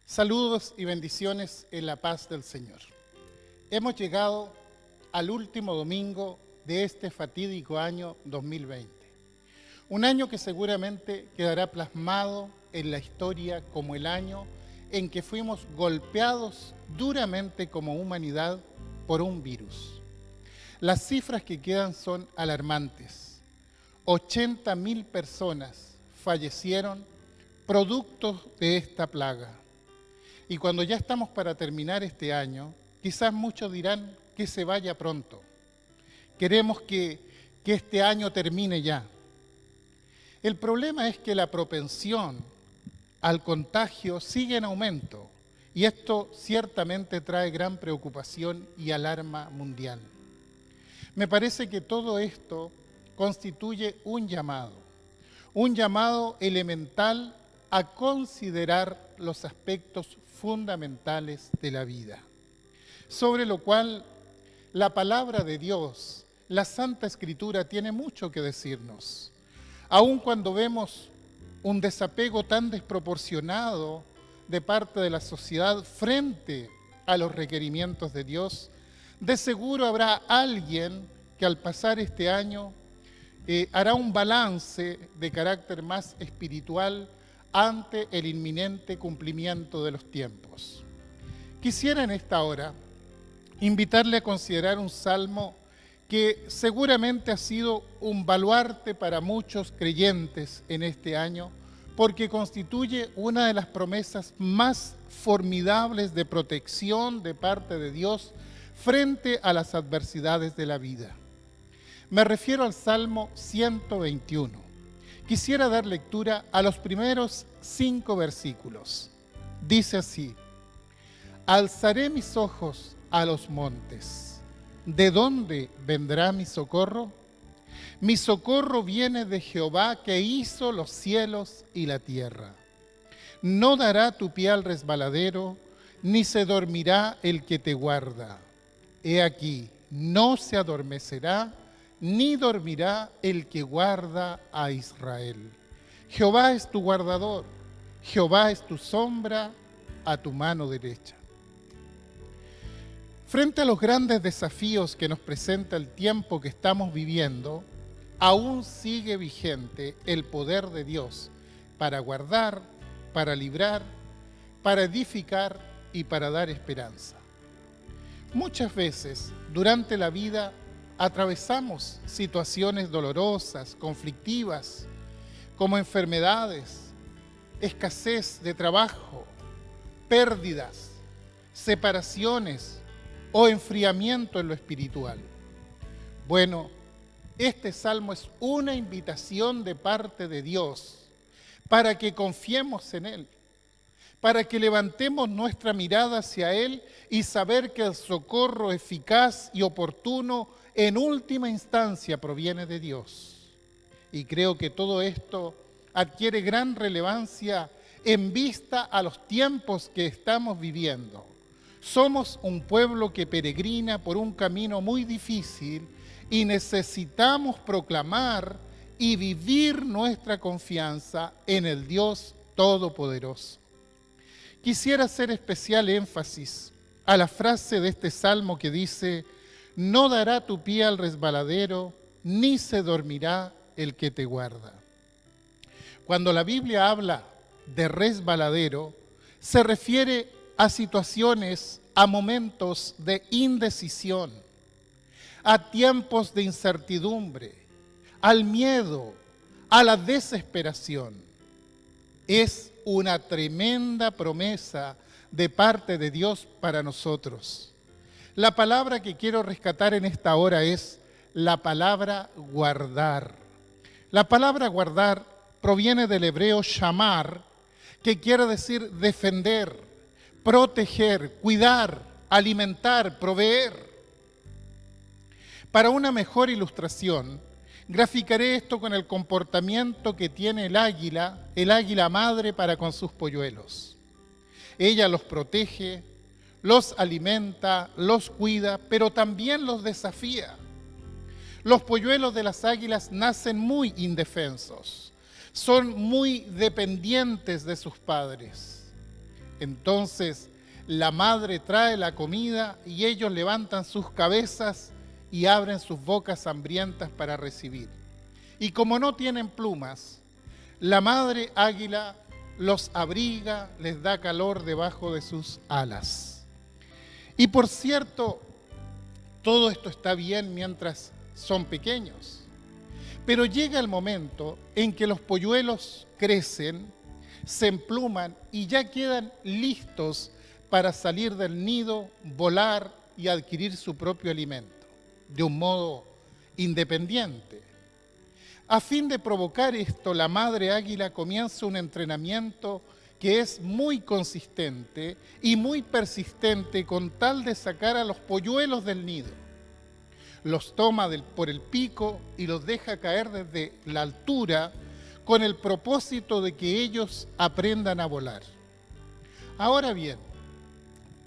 Saludos y bendiciones en la paz del Señor. Hemos llegado al último domingo de este fatídico año 2020. Un año que seguramente quedará plasmado en la historia como el año en que fuimos golpeados duramente como humanidad por un virus. Las cifras que quedan son alarmantes. 80.000 personas fallecieron producto de esta plaga. Y cuando ya estamos para terminar este año, quizás muchos dirán que se vaya pronto. Queremos que este año termine ya. El problema es que la propensión al contagio sigue en aumento y esto ciertamente trae gran preocupación y alarma mundial. Me parece que todo esto constituye un llamado elemental a considerar los aspectos fundamentales de la vida, sobre lo cual la palabra de Dios, la Santa Escritura, tiene mucho que decirnos. Aun cuando vemos un desapego tan desproporcionado de parte de la sociedad frente a los requerimientos de Dios, de seguro habrá alguien que al pasar este año hará un balance de carácter más espiritual ante el inminente cumplimiento de los tiempos. Quisiera en esta hora invitarle a considerar un salmo que seguramente ha sido un baluarte para muchos creyentes en este año, porque constituye una de las promesas más formidables de protección de parte de Dios frente a las adversidades de la vida. Me refiero al Salmo 121. Quisiera dar lectura a los primeros 5 versículos. Dice así: alzaré mis ojos a los montes. ¿De dónde vendrá mi socorro? Mi socorro viene de Jehová, que hizo los cielos y la tierra. No dará tu pie al resbaladero, ni se dormirá el que te guarda. He aquí, no se adormecerá, ni dormirá el que guarda a Israel. Jehová es tu guardador, Jehová es tu sombra a tu mano derecha. Frente a los grandes desafíos que nos presenta el tiempo que estamos viviendo, aún sigue vigente el poder de Dios para guardar, para librar, para edificar y para dar esperanza. Muchas veces durante la vida atravesamos situaciones dolorosas, conflictivas, como enfermedades, escasez de trabajo, pérdidas, separaciones o enfriamiento en lo espiritual. Bueno, este salmo es una invitación de parte de Dios para que confiemos en Él, para que levantemos nuestra mirada hacia Él y saber que el socorro eficaz y oportuno en última instancia proviene de Dios. Y creo que todo esto adquiere gran relevancia en vista a los tiempos que estamos viviendo. Somos un pueblo que peregrina por un camino muy difícil y necesitamos proclamar y vivir nuestra confianza en el Dios Todopoderoso. Quisiera hacer especial énfasis a la frase de este salmo que dice: no dará tu pie al resbaladero, ni se dormirá el que te guarda. Cuando la Biblia habla de resbaladero, se refiere a situaciones, a momentos de indecisión, a tiempos de incertidumbre, al miedo, a la desesperación. Es una tremenda promesa de parte de Dios para nosotros. La palabra que quiero rescatar en esta hora es la palabra guardar. La palabra guardar proviene del hebreo shamar, que quiere decir defender, proteger, cuidar, alimentar, proveer. Para una mejor ilustración, graficaré esto con el comportamiento que tiene el águila madre para con sus polluelos. Ella los protege, los alimenta, los cuida, pero también los desafía. Los polluelos de las águilas nacen muy indefensos, son muy dependientes de sus padres. Entonces la madre trae la comida y ellos levantan sus cabezas y abren sus bocas hambrientas para recibir. Y como no tienen plumas, la madre águila los abriga, les da calor debajo de sus alas. Y por cierto, todo esto está bien mientras son pequeños. Pero llega el momento en que los polluelos crecen, se empluman y ya quedan listos para salir del nido, volar y adquirir su propio alimento, de un modo independiente. A fin de provocar esto, la madre águila comienza un entrenamiento que es muy consistente y muy persistente con tal de sacar a los polluelos del nido. Los toma por el pico y los deja caer desde la altura con el propósito de que ellos aprendan a volar. Ahora bien,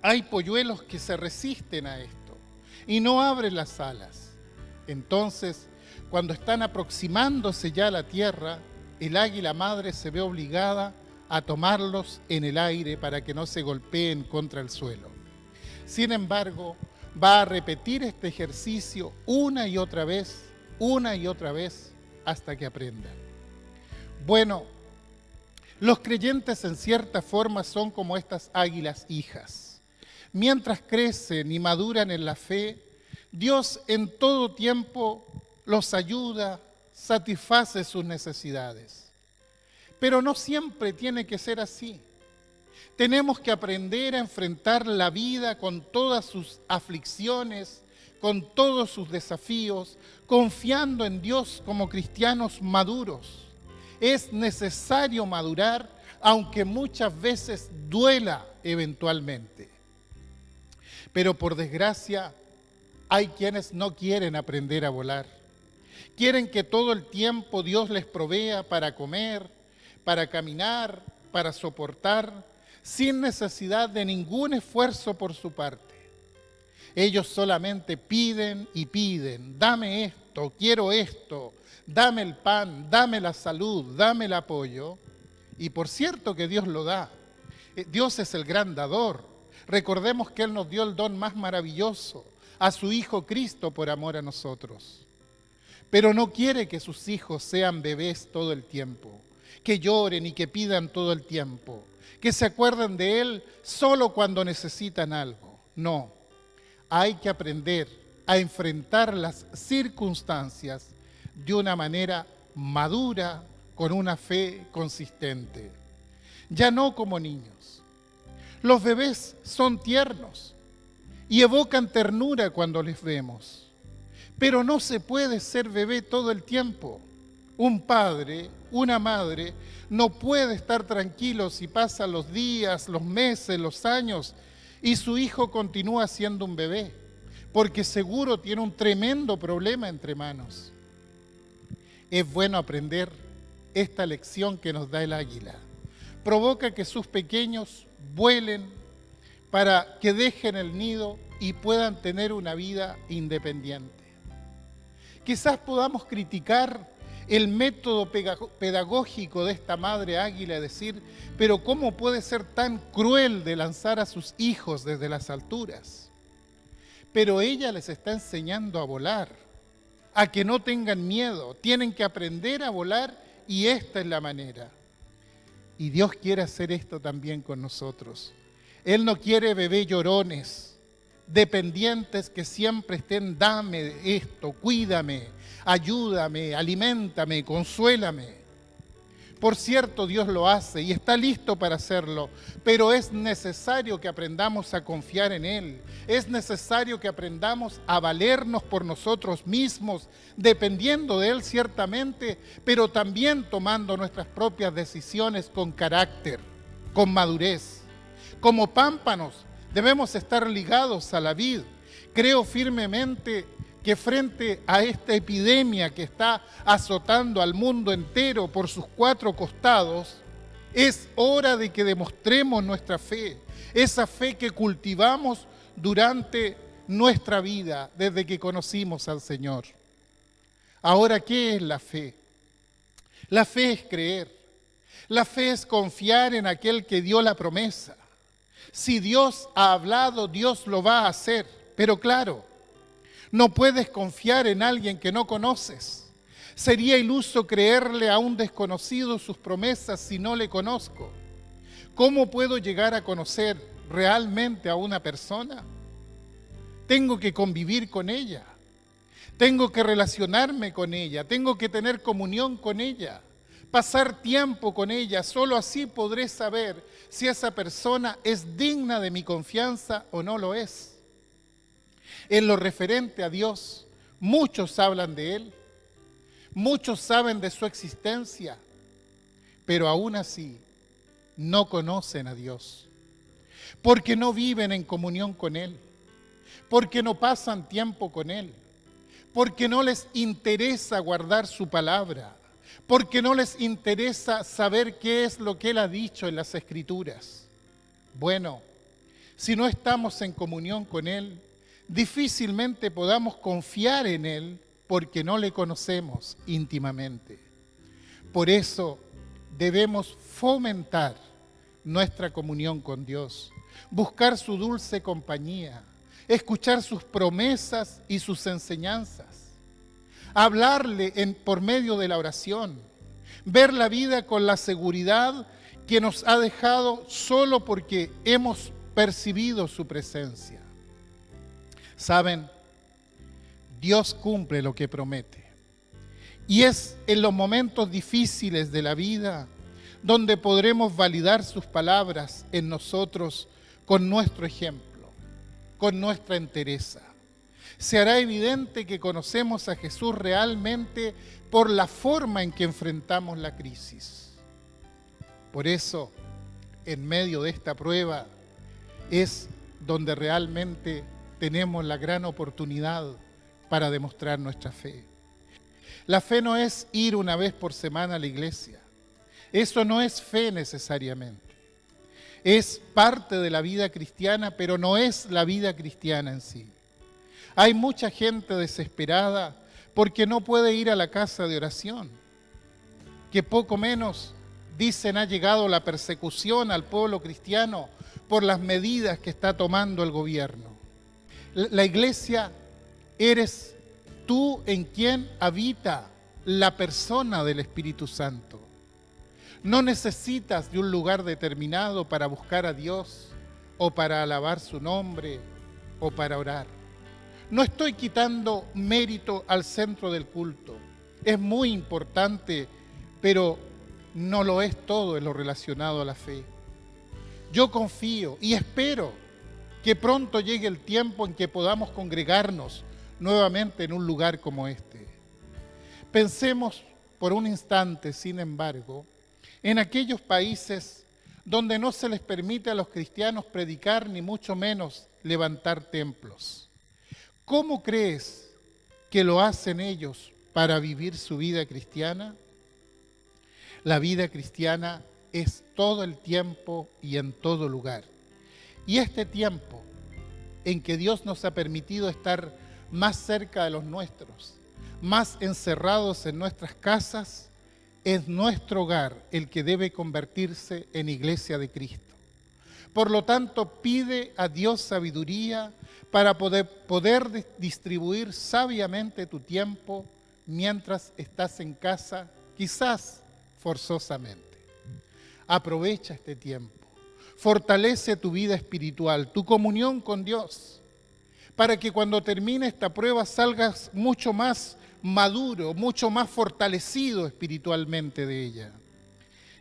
hay polluelos que se resisten a esto y no abren las alas. Entonces, cuando están aproximándose ya a la tierra, el águila madre se ve obligada a tomarlos en el aire para que no se golpeen contra el suelo. Sin embargo, va a repetir este ejercicio una y otra vez, hasta que aprendan. Bueno, los creyentes en cierta forma son como estas águilas hijas. Mientras crecen y maduran en la fe, Dios en todo tiempo los ayuda, satisface sus necesidades. Pero no siempre tiene que ser así. Tenemos que aprender a enfrentar la vida con todas sus aflicciones, con todos sus desafíos, confiando en Dios como cristianos maduros. Es necesario madurar, aunque muchas veces duela eventualmente. Pero por desgracia, hay quienes no quieren aprender a volar. Quieren que todo el tiempo Dios les provea para comer, para caminar, para soportar, sin necesidad de ningún esfuerzo por su parte. Ellos solamente piden y piden: dame esto, quiero esto, dame el pan, dame la salud, dame el apoyo. Y por cierto que Dios lo da. Dios es el gran dador. Recordemos que Él nos dio el don más maravilloso, a su Hijo Cristo por amor a nosotros. Pero no quiere que sus hijos sean bebés todo el tiempo, que lloren y que pidan todo el tiempo, que se acuerden de Él solo cuando necesitan algo. No, hay que aprender a enfrentar las circunstancias de una manera madura, con una fe consistente. Ya no como niños. Los bebés son tiernos y evocan ternura cuando les vemos. Pero no se puede ser bebé todo el tiempo. Un padre, una madre, no puede estar tranquilo si pasan los días, los meses, los años y su hijo continúa siendo un bebé, porque seguro tiene un tremendo problema entre manos. Es bueno aprender esta lección que nos da el águila. Provoca que sus pequeños vuelen para que dejen el nido y puedan tener una vida independiente. Quizás podamos criticar el método pedagógico de esta madre águila y decir: pero ¿cómo puede ser tan cruel de lanzar a sus hijos desde las alturas? Pero ella les está enseñando a volar, a que no tengan miedo, tienen que aprender a volar y esta es la manera. Y Dios quiere hacer esto también con nosotros. Él no quiere bebés llorones, dependientes que siempre estén: dame esto, cuídame, ayúdame, aliméntame, consuélame. Por cierto, Dios lo hace y está listo para hacerlo, pero es necesario que aprendamos a confiar en Él. Es necesario que aprendamos a valernos por nosotros mismos, dependiendo de Él ciertamente, pero también tomando nuestras propias decisiones con carácter, con madurez. Como pámpanos debemos estar ligados a la vid. Creo firmemente que frente a esta epidemia que está azotando al mundo entero por sus cuatro costados, es hora de que demostremos nuestra fe, esa fe que cultivamos durante nuestra vida desde que conocimos al Señor. Ahora, ¿qué es la fe? La fe es creer. La fe es confiar en aquel que dio la promesa. Si Dios ha hablado, Dios lo va a hacer. Pero claro, no puedes confiar en alguien que no conoces. Sería iluso creerle a un desconocido sus promesas si no le conozco. ¿Cómo puedo llegar a conocer realmente a una persona? Tengo que convivir con ella. Tengo que relacionarme con ella. Tengo que tener comunión con ella. Pasar tiempo con ella. Solo así podré saber si esa persona es digna de mi confianza o no lo es. En lo referente a Dios, muchos hablan de Él. Muchos saben de su existencia, pero aún así no conocen a Dios, porque no viven en comunión con Él, porque no pasan tiempo con Él, porque no les interesa guardar su palabra, porque no les interesa saber qué es lo que Él ha dicho en las Escrituras. Bueno, si no estamos en comunión con Él, difícilmente podamos confiar en Él porque no le conocemos íntimamente. Por eso debemos fomentar nuestra comunión con Dios, buscar su dulce compañía, escuchar sus promesas y sus enseñanzas, hablarle por medio de la oración, ver la vida con la seguridad que nos ha dejado solo porque hemos percibido su presencia. ¿Saben? Dios cumple lo que promete. Y es en los momentos difíciles de la vida donde podremos validar sus palabras en nosotros con nuestro ejemplo, con nuestra entereza. Se hará evidente que conocemos a Jesús realmente por la forma en que enfrentamos la crisis. Por eso, en medio de esta prueba, es donde realmente tenemos la gran oportunidad para demostrar nuestra fe. La fe no es ir una vez por semana a la iglesia. Eso no es fe necesariamente. Es parte de la vida cristiana, pero no es la vida cristiana en sí. Hay mucha gente desesperada porque no puede ir a la casa de oración, que poco menos dicen ha llegado la persecución al pueblo cristiano por las medidas que está tomando el gobierno. La iglesia eres tú en quien habita la persona del Espíritu Santo. No necesitas de un lugar determinado para buscar a Dios o para alabar su nombre o para orar. No estoy quitando mérito al centro del culto. Es muy importante, pero no lo es todo en lo relacionado a la fe. Yo confío y espero que pronto llegue el tiempo en que podamos congregarnos nuevamente en un lugar como este. Pensemos por un instante, sin embargo, en aquellos países donde no se les permite a los cristianos predicar ni mucho menos levantar templos. ¿Cómo crees que lo hacen ellos para vivir su vida cristiana? La vida cristiana es todo el tiempo y en todo lugar. Y este tiempo en que Dios nos ha permitido estar más cerca de los nuestros, más encerrados en nuestras casas, es nuestro hogar el que debe convertirse en iglesia de Cristo. Por lo tanto, pide a Dios sabiduría para poder distribuir sabiamente tu tiempo mientras estás en casa, quizás forzosamente. Aprovecha este tiempo. Fortalece tu vida espiritual, tu comunión con Dios, para que cuando termine esta prueba salgas mucho más maduro, mucho más fortalecido espiritualmente de ella.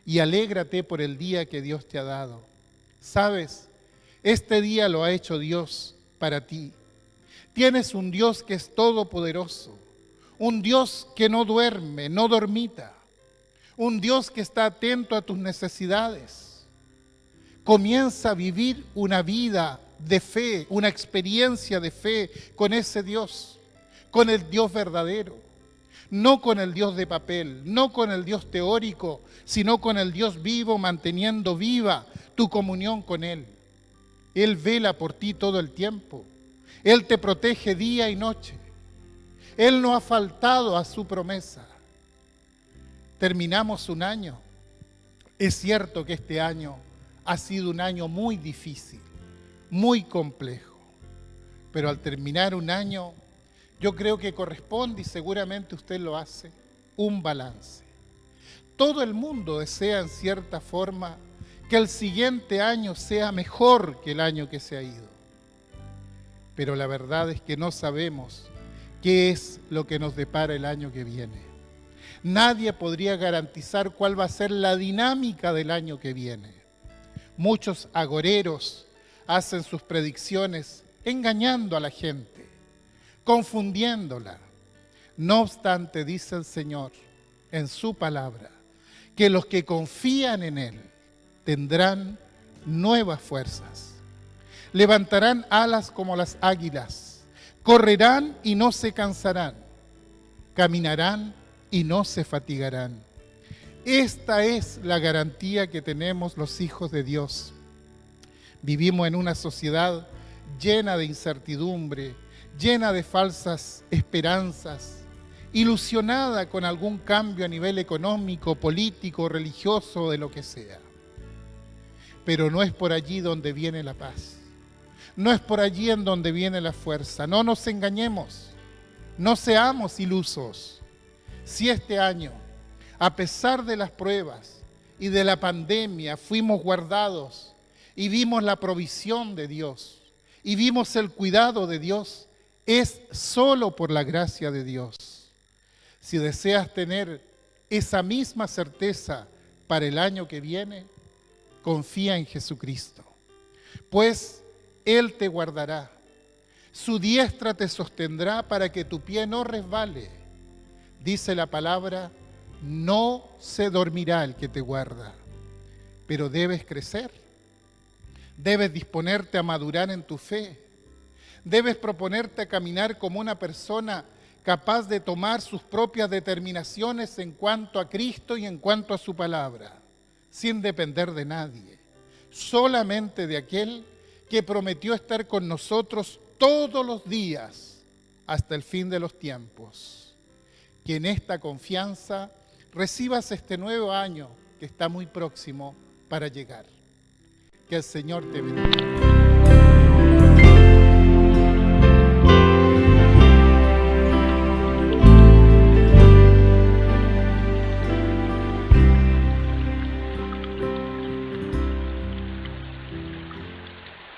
Y alégrate por el día que Dios te ha dado. ¿Sabes? Este día lo ha hecho Dios para ti. Tienes un Dios que es todopoderoso, un Dios que no duerme, no dormita, un Dios que está atento a tus necesidades. Comienza a vivir una vida de fe, una experiencia de fe con ese Dios, con el Dios verdadero, no con el Dios de papel, no con el Dios teórico, sino con el Dios vivo, manteniendo viva tu comunión con Él. Él vela por ti todo el tiempo. Él te protege día y noche. Él no ha faltado a su promesa. Terminamos un año. Es cierto que este año Ha sido un año muy difícil, muy complejo, pero al terminar un año, yo creo que corresponde, y seguramente usted lo hace, un balance. Todo el mundo desea en cierta forma que el siguiente año sea mejor que el año que se ha ido. Pero la verdad es que no sabemos qué es lo que nos depara el año que viene. Nadie podría garantizar cuál va a ser la dinámica del año que viene. Muchos agoreros hacen sus predicciones engañando a la gente, confundiéndola. No obstante, dice el Señor en su palabra, que los que confían en Él tendrán nuevas fuerzas. Levantarán alas como las águilas, correrán y no se cansarán, caminarán y no se fatigarán. Esta es la garantía que tenemos los hijos de Dios. Vivimos en una sociedad llena de incertidumbre, llena de falsas esperanzas, ilusionada con algún cambio a nivel económico, político, religioso, de lo que sea. Pero no es por allí donde viene la paz. No es por allí en donde viene la fuerza. No nos engañemos. No seamos ilusos. Si este año, a pesar de las pruebas y de la pandemia, fuimos guardados y vimos la provisión de Dios y vimos el cuidado de Dios, es solo por la gracia de Dios. Si deseas tener esa misma certeza para el año que viene, confía en Jesucristo, pues Él te guardará. Su diestra te sostendrá para que tu pie no resbale. Dice la palabra, no se dormirá el que te guarda. Pero debes crecer. Debes disponerte a madurar en tu fe. Debes proponerte a caminar como una persona capaz de tomar sus propias determinaciones en cuanto a Cristo y en cuanto a su palabra, sin depender de nadie, solamente de aquel que prometió estar con nosotros todos los días hasta el fin de los tiempos. Que en esta confianza recibas este nuevo año que está muy próximo para llegar. Que el Señor te bendiga.